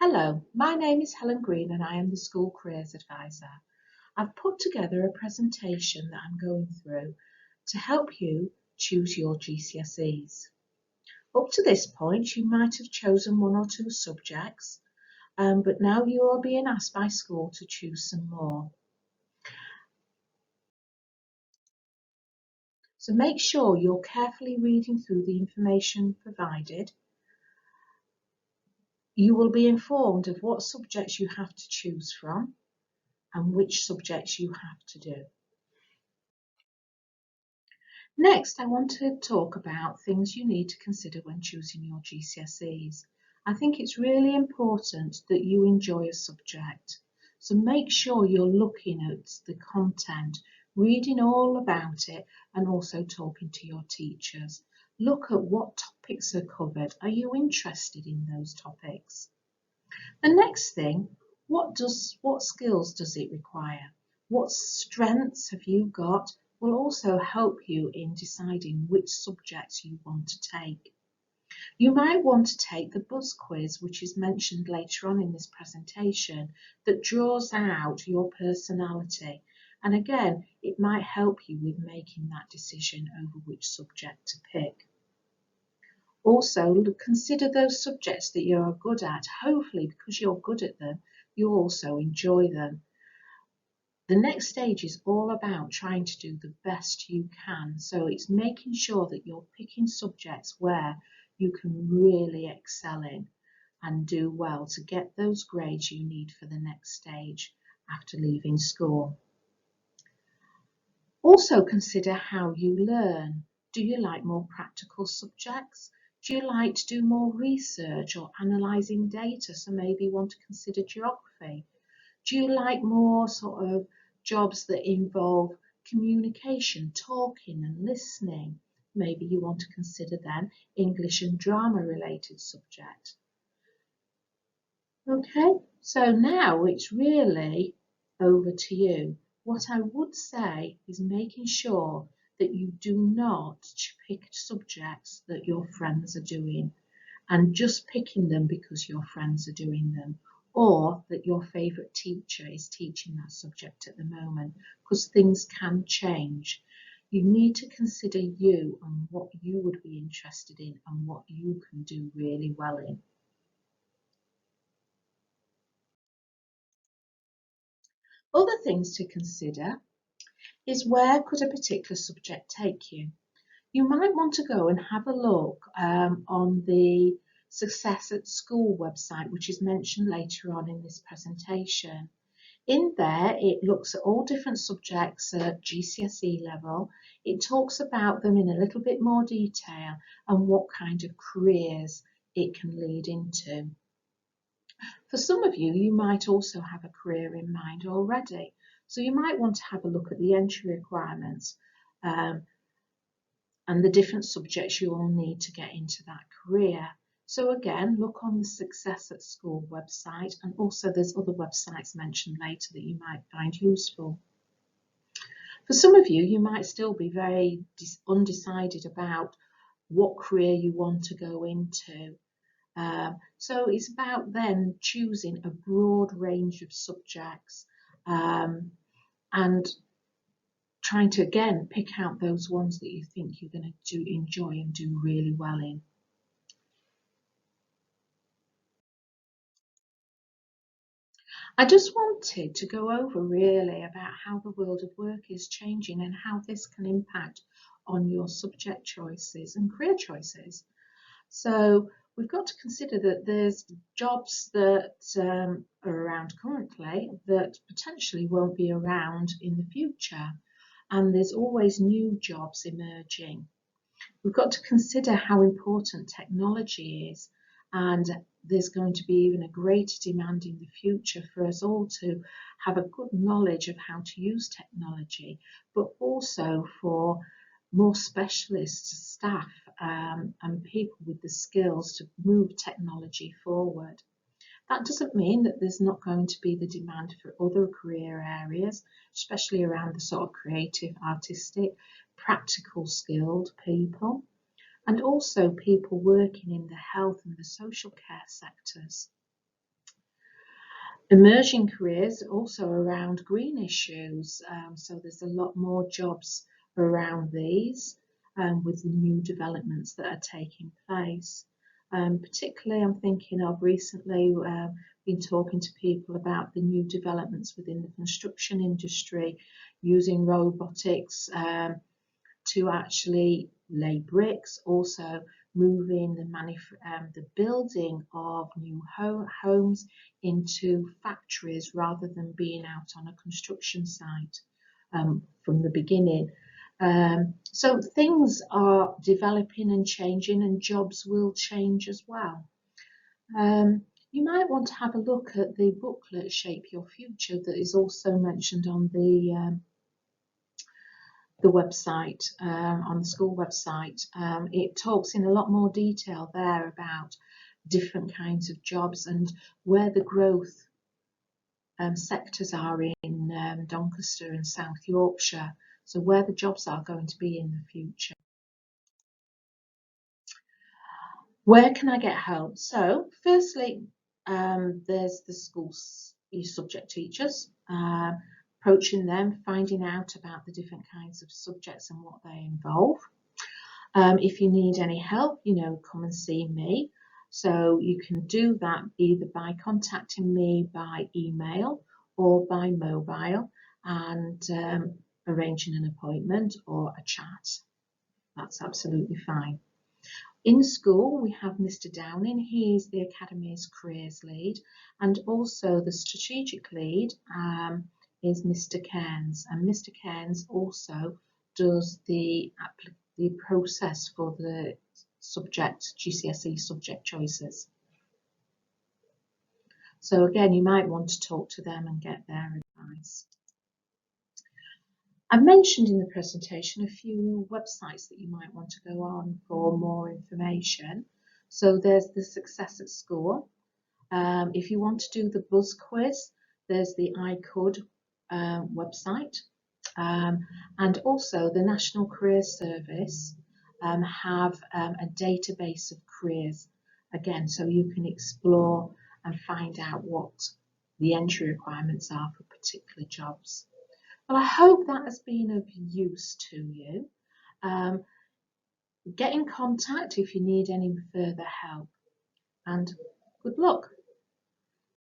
Hello, my name is Helen Green and I am the School Careers Advisor. I've put together a presentation that I'm going through to help you choose your GCSEs. Up to this point, you might have chosen one or two subjects, but now you are being asked by school to choose some more. So make sure you're carefully reading through the information provided. You will be informed of what subjects you have to choose from and which subjects you have to do. Next, I want to talk about things you need to consider when choosing your GCSEs. I think it's really important that you enjoy a subject. So make sure you're looking at the content, reading all about it, and also talking to your teachers. Look at what topics are covered. Are you interested in those topics? The next thing, what skills does it require? What strengths have you got? Will also help you in deciding which subjects you want to take. You might want to take the buzz quiz, which is mentioned later on in this presentation, that draws out your personality. And again, it might help you with making that decision over which subject to pick. Also, consider those subjects that you are good at. Hopefully, because you're good at them, you also enjoy them. The next stage is all about trying to do the best you can. So it's making sure that you're picking subjects where you can really excel in and do well to get those grades you need for the next stage after leaving school. Also consider how you learn. Do you like more practical subjects? Do you like to do more research or analysing data? So maybe you want to consider geography. Do you like more sort of jobs that involve communication, talking and listening? Maybe you want to consider then English and drama related subject. Okay, so now it's really over to you. What I would say is making sure that you do not pick subjects that your friends are doing and just picking them because your friends are doing them, or that your favourite teacher is teaching that subject at the moment, because things can change. You need to consider you and what you would be interested in and what you can do really well in. Other things to consider is where could a particular subject take you? You might want to go and have a look on the Success at School website, which is mentioned later on in this presentation. In there, it looks at all different subjects at GCSE level. It talks about them in a little bit more detail and what kind of careers it can lead into. For some of you, you might also have a career in mind already. So you might want to have a look at the entry requirements and the different subjects you will need to get into that career. So again, look on the Success at School website, and also there's other websites mentioned later that you might find useful. For some of you, you might still be very undecided about what career you want to go into. So it's about then choosing a broad range of subjects and trying to again pick out those ones that you think you're going to enjoy and do really well in. I just wanted to go over really about how the world of work is changing and how this can impact on your subject choices and career choices. So we've got to consider that there's jobs that are around currently that potentially won't be around in the future, and there's always new jobs emerging. We've got to consider how important technology is, and there's going to be even a greater demand in the future for us all to have a good knowledge of how to use technology, but also for more specialist staff and people with the skills to move technology forward. That doesn't mean that there's not going to be the demand for other career areas, especially around the sort of creative, artistic, practical skilled people, and also people working in the health and the social care sectors. Emerging careers also around green issues, so there's a lot more jobs around these with the new developments that are taking place. Particularly I'm thinking of recently been talking to people about the new developments within the construction industry using robotics to actually lay bricks, also moving the building of new homes into factories rather than being out on a construction site from the beginning. So things are developing and changing, and jobs will change as well. You might want to have a look at the booklet Shape Your Future that is also mentioned on the website, on the school website. It talks in a lot more detail there about different kinds of jobs and where the growth sectors are in Doncaster and South Yorkshire, so where the jobs are going to be in the future. Where can I get help? So firstly, there's the school's subject teachers, approaching them, finding out about the different kinds of subjects and what they involve. If you need any help, come and see me. So you can do that either by contacting me by email or by mobile and arranging an appointment or a chat. That's absolutely fine. In school, we have Mr. Downing. He is the Academy's careers lead, and also the strategic lead is Mr. Cairns, and Mr. Cairns also does the process for the GCSE subject choices. So again, you might want to talk to them and get their advice. I mentioned in the presentation a few websites that you might want to go on for more information. So there's the Success at School. If you want to do the buzz quiz, there's the I Could website. And also the National Careers Service have a database of careers, again, so you can explore and find out what the entry requirements are for particular jobs. Well, I hope that has been of use to you. Get in contact if you need any further help, and good luck.